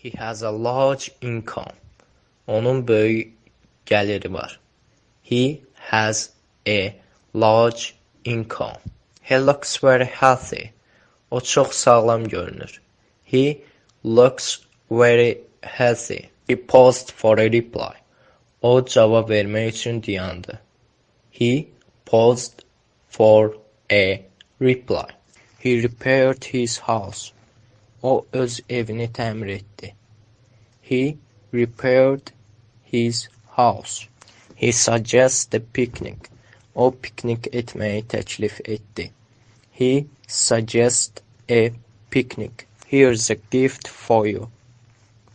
He has a large income. Onun böyük gəliri var. He has a large income. He looks very healthy. O çox sağlam görünür. He looks very healthy. He paused for a reply. O cavab vermək üçün dayandı. He paused for a reply. He repaired his house. O öz evini təmir etdi. He repaired his house. He suggests a picnic. O piknik etməyi təklif etdi. He suggests a picnic. Here's a gift for you.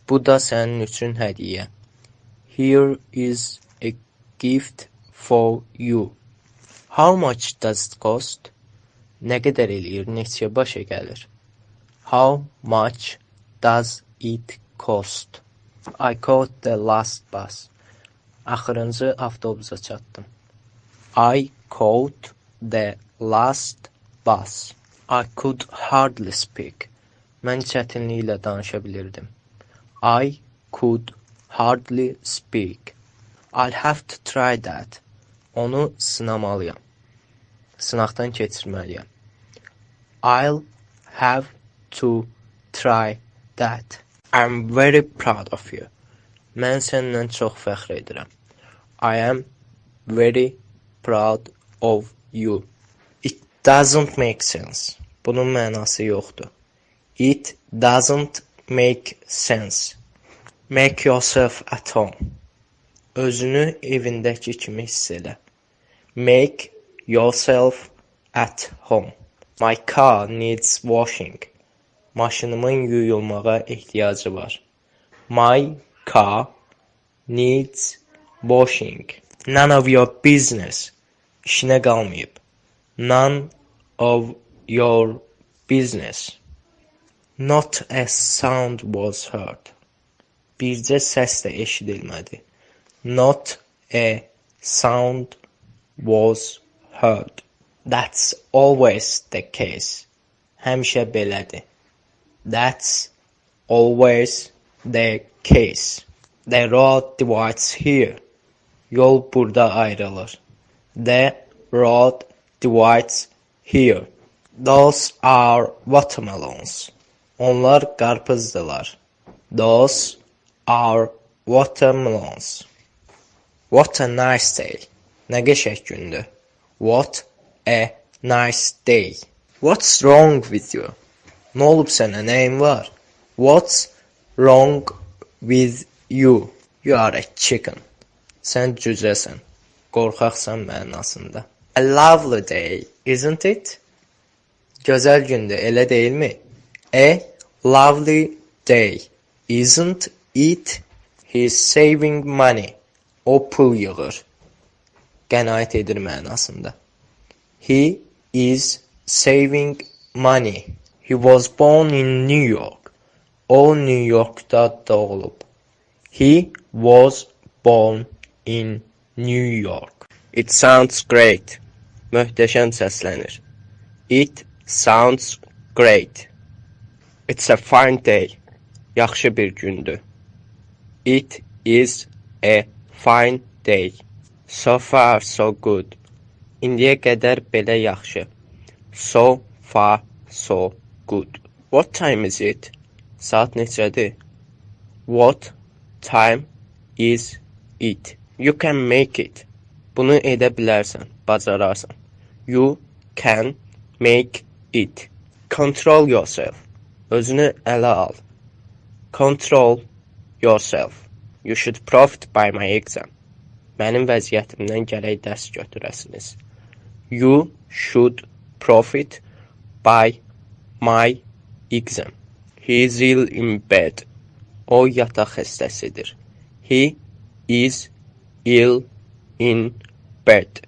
Bu da sənin üçün hədiyyə. Here is a gift for you. How much does it cost? Nə qədər eləyir, neçə başa gəlir? How much does it cost? I caught the last bus. Axırıncı avtobusa çatdım. I caught the last bus. I could hardly speak. Mən çətinliklə danışa bilirdim. I could hardly speak. I'll have to try that. Onu sınamalıyam. Sınaqdan keçirməliyəm. I'll have to try that. I'm very proud of you. Mən səndən çox fəxr edirəm. I am very proud of you. It doesn't make sense. Bunun mənası yoxdur. It doesn't make sense. Make yourself at home. Özünü evindəki kimi hiss elə. Make yourself at home. My car needs washing. Maşınımın yuyulmağa ehtiyacı var. My car needs washing. None of your business. İşinə qalmayıb. None of your business. Not a sound was heard. Bircə səs də eşidilmədi. Not a sound was heard. That's always the case. Həmişə belədir. That's always the case. The road divides here. Yol burada ayrılır. The road divides here. Those are watermelons. Onlar qarpızdılar. Those are watermelons. What a nice day. Nə qəşəng gündür. What a nice day. What's wrong with you? Nə olub sənə? Nəyin var? What's wrong with you? You are a chicken. Sən cücəsən. Qorxaqsan mənasında. A lovely day, isn't it? Gözəl gündür, elə deyilmi? A lovely day, isn't it? He's saving money. O pul yığır. Qənaət edir mənasında. He is saving money. He was born in New York. O New York'ta doğulub. He was born in New York. It sounds great. Möhtəşəm səslənir. It sounds great. It's a fine day. Yaxşı bir gündür. It is a fine day. So far so good. İndiyə qədər belə yaxşı. So far so good. What time is it? Saat neçədir? What time is it? You can make it. Bunu edə bilərsən, bacararsan. You can make it. Control yourself. Özünü ələ al. Control yourself. You should profit by my exam. Mənim vəziyyətimdən gərək dərs götürəsiniz. You should profit by my exam. He is ill in bed. O yataq xəstəsidir. He is ill in bed.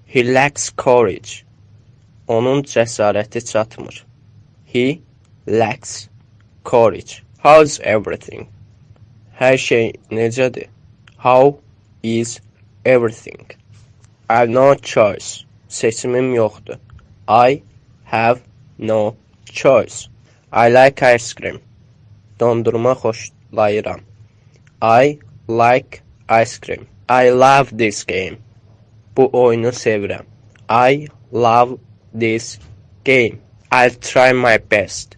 He lacks courage. Onun cəsarəti çatmır. He lacks courage. How's everything? Hər şey necədir? How is everything? I have no choice. Seçimim yoxdur. I have no choice. I like ice cream. Dondurma layıram. I like ice cream. I love this game. Bu oyunu sevirəm. I love this game. I'll try my best.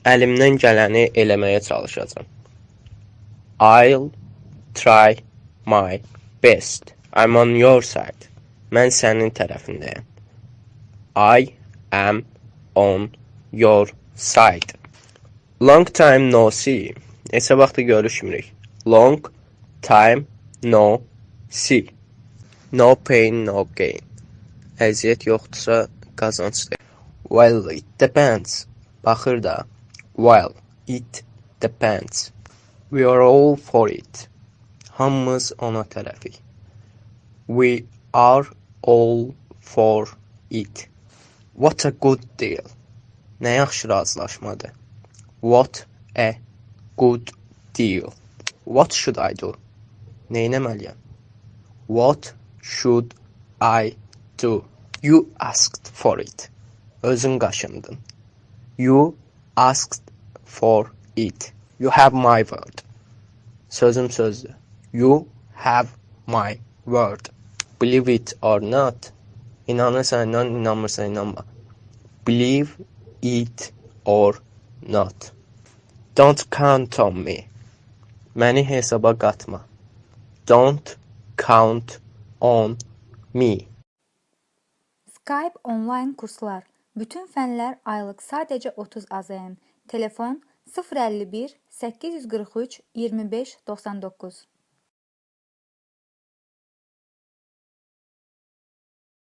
Əlimdən gələni eləməyə çalışacağam. I'll try my best. I'm on your side. Mən sənin tərəfindəyəm. I am on your side. Long time no see. Neçə vaxtı görüşmürük. Long time no see. No pain, no gain. Əziyyət yoxdursa qazancdır. Well, it depends. Baxır da. Well, it depends. We are all for it. Hamımız ona tərəfik. We are all for it. What a good deal. Nə yaxşı razılaşmadır. What a good deal. What should I do? Neynəməliyəm? What should I do? You asked for it. Özün qaşındın. You asked for it. You have my word. Sözüm sözdür. You have my word. Believe it or not. İnanırsan inan, inanmırsan inanma. Believe it or not. Don't count on me. Məni hesaba qatma. Don't count on me. Skype online kurslar. Bütün fənlər aylıq sadəcə 30 AZM. Telefon 051 843 25 99.